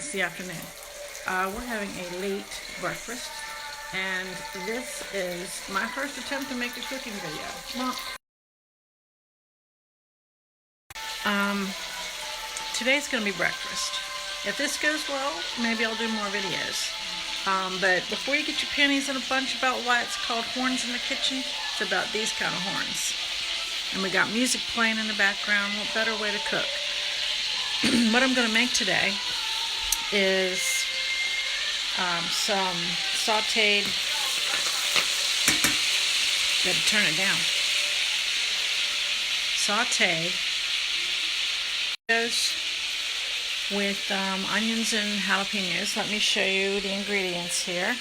It's the afternoon. We're having a late breakfast, and this is my first attempt to make a cooking video. Well, today's gonna be breakfast. If this goes well, maybe I'll do more videos. But before you get your panties in a bunch about why it's called Horns in the Kitchen, it's about these kind of horns. And we got music playing in the background. What better way to cook? What I'm gonna make today is some sauteed, gotta turn it down, sauteed potatoes with onions and jalapenos. Let me show you the ingredients here.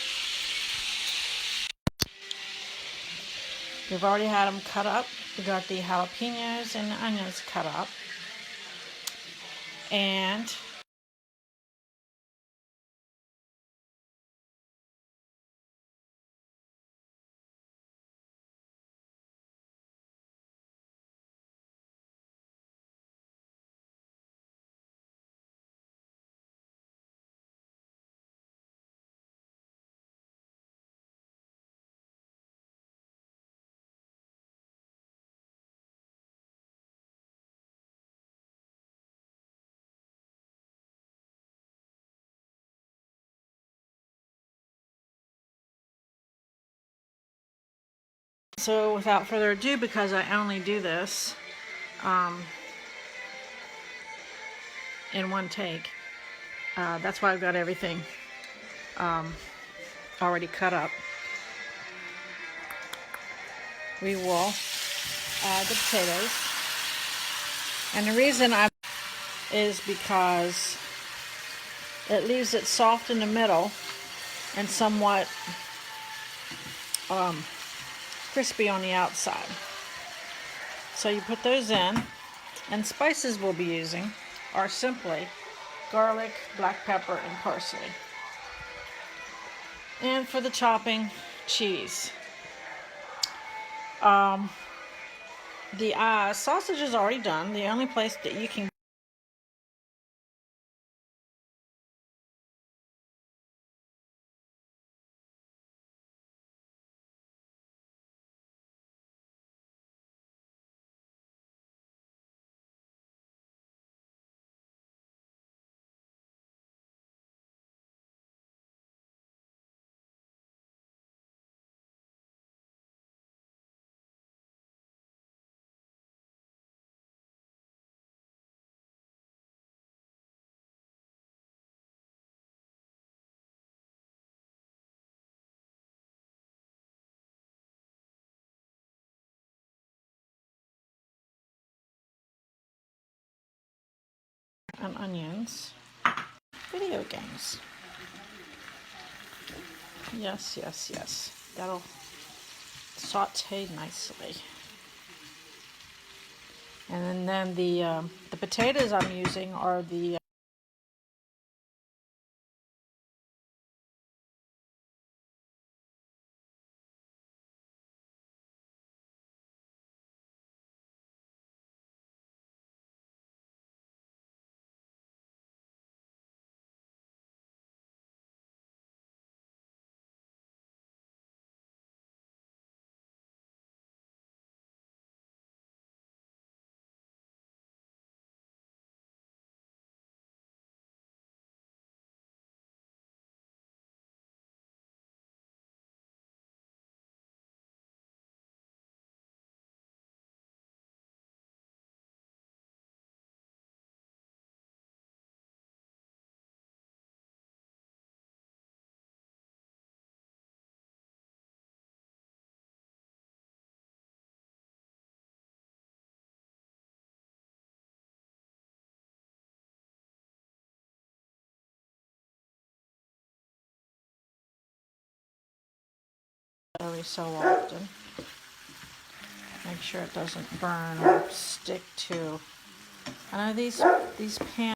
We've already had them cut up. We got the jalapenos and the onions cut up. And so without further ado, because I only do this in one take, that's why I've got everything already cut up. We will add the potatoes, and the reason is because it leaves it soft in the middle and somewhat crispy on the outside. So you put those in, and spices we'll be using are simply garlic, black pepper, and parsley. And for the chopping, cheese. The sausage is already done. The only place that you can and onions. Video games. Yes, yes, yes. That'll saute nicely. And then the potatoes I'm using are the every so often. Make sure it doesn't burn or stick to. I know these pans,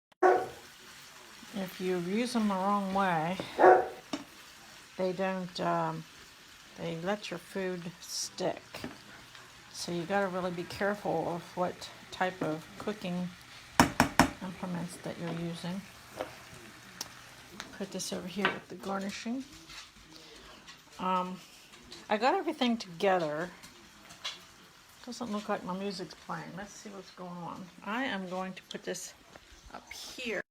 if you use them the wrong way, they don't, they let your food stick. So you got to really be careful of what type of cooking implements that you're using. put this over here with the garnishing. I got everything together. Doesn't look like my music's playing. Let's see what's going on. I am going to put this up here.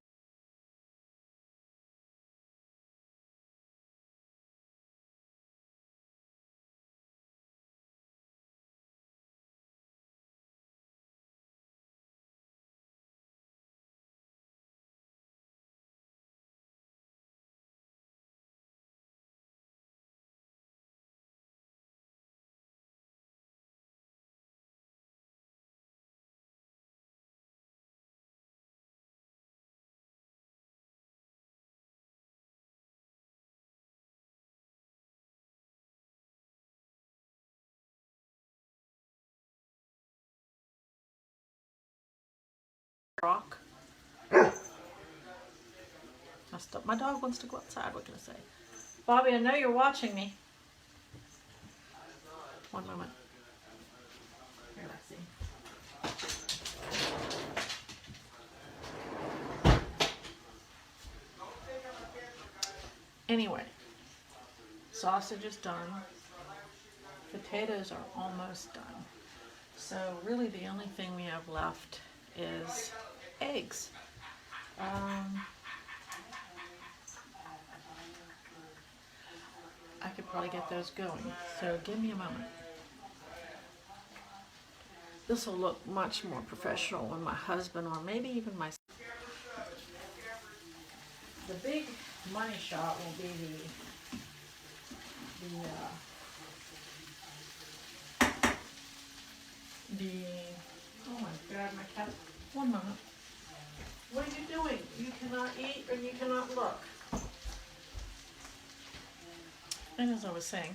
Rock. My dog wants to go outside. What can I say? Bobby, I know you're watching me. One moment. Here, let's see. Anyway, sausage is done. Potatoes are almost done. So really the only thing we have left is eggs. I could probably get those going. So give me a moment. This will look much more professional when my husband or maybe even my... The big money shot will be oh my God, my cat. One moment. What are you doing? You cannot eat and you cannot look. And as I was saying,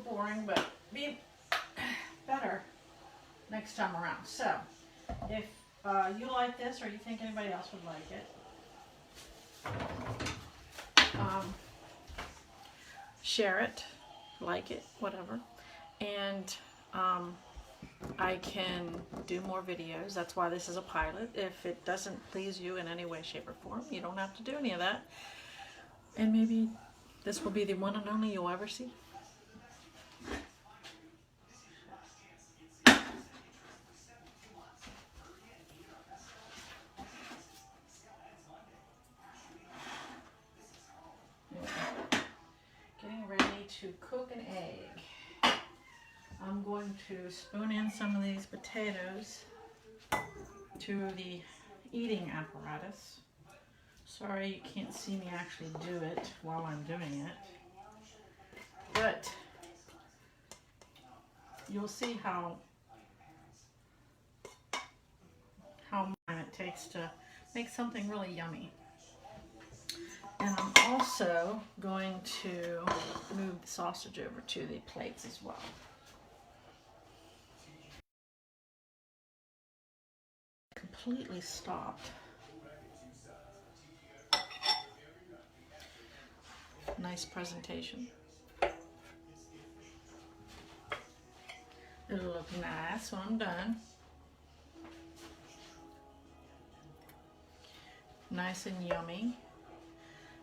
boring, but be better next time around. So, if you like this or you think anybody else would like it, share it, like it, whatever. And I can do more videos. That's why this is a pilot. If it doesn't please you in any way, shape, or form, you don't have to do any of that. And maybe this will be the one and only you'll ever see. Getting ready to cook an egg. I'm going to spoon in some of these potatoes to the eating apparatus. Sorry you can't see me actually do it while I'm doing it, but you'll see how much it takes to make something really yummy. And I'm also going to move the sausage over to the plates as well. Completely stopped. Nice presentation. It'll look nice when I'm done. Nice and yummy.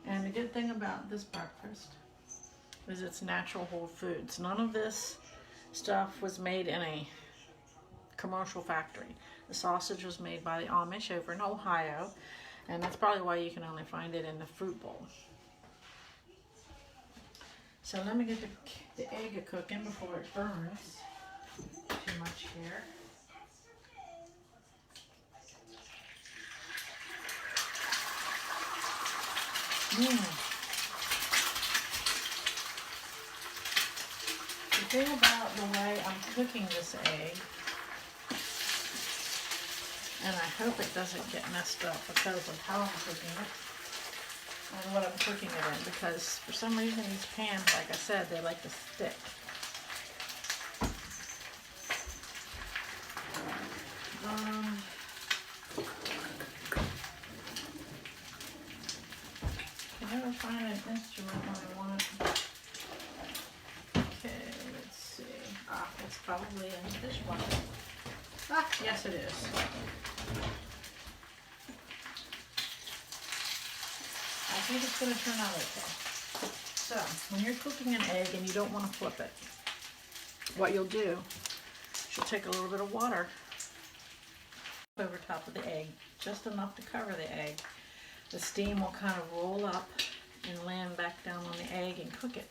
And the good thing about this breakfast is it's natural whole foods. None of this stuff was made in a commercial factory. The sausage was made by the Amish over in Ohio, and that's probably why you can only find it in the fruit bowl. So let me get the egg cooking before it burns too much here. The thing about the way I'm cooking this egg, and I hope it doesn't get messed up because of how I'm cooking it and what I'm cooking it in, because for some reason these pans, like I said, they like to stick. instrument when I want it. Okay, let's see. Ah, it's probably in the dishwasher. Ah, yes it is. I think it's going to turn out okay. So, when you're cooking an egg and you don't want to flip it, what you'll do is you'll take a little bit of water over top of the egg, just enough to cover the egg. The steam will kind of roll up and land back down on the egg and cook it.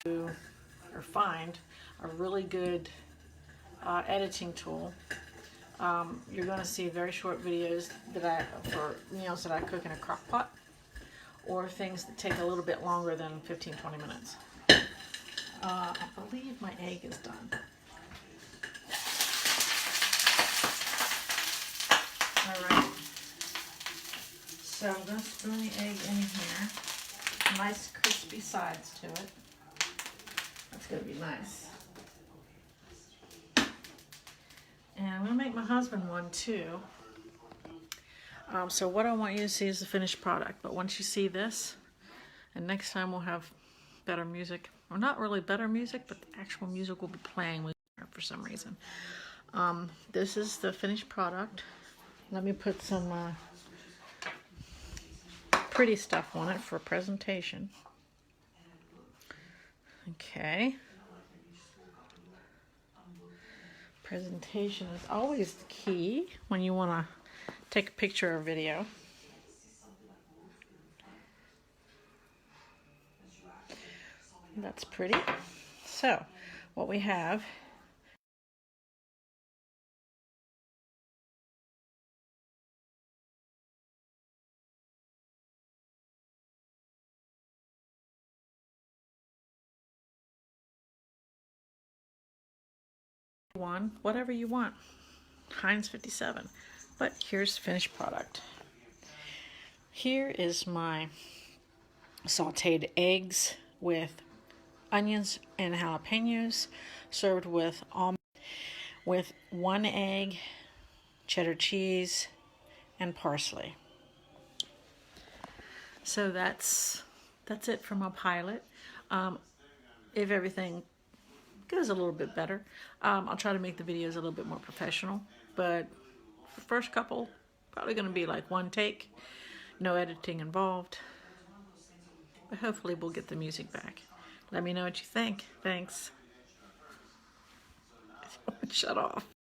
Or find a really good editing tool. You're going to see very short videos that for meals that I cook in a crock pot, or things that take a little bit longer than 15-20 minutes. I believe my egg is done. Alright, so I'm going to spoon the egg in here. Nice crispy sides to it. That's going to be nice. And I'm going to make my husband one too. So what I want you to see is the finished product. But once you see this, and next time we'll have better music. Or not really better music, but the actual music will be playing with for some reason. This is the finished product. Let me put some pretty stuff on it for presentation. Okay. Presentation is always the key when you want to take a picture or video. That's pretty. So, what we have one, whatever you want. Heinz 57. But here's the finished product. Here is my sauteed eggs with onions and jalapenos, served with with 1 egg, cheddar cheese, and parsley. So that's it for my pilot. If everything goes a little bit better, I'll try to make the videos a little bit more professional. But the first couple, probably going to be like one take, no editing involved. But hopefully we'll get the music back. Let me know what you think. Thanks. Shut off.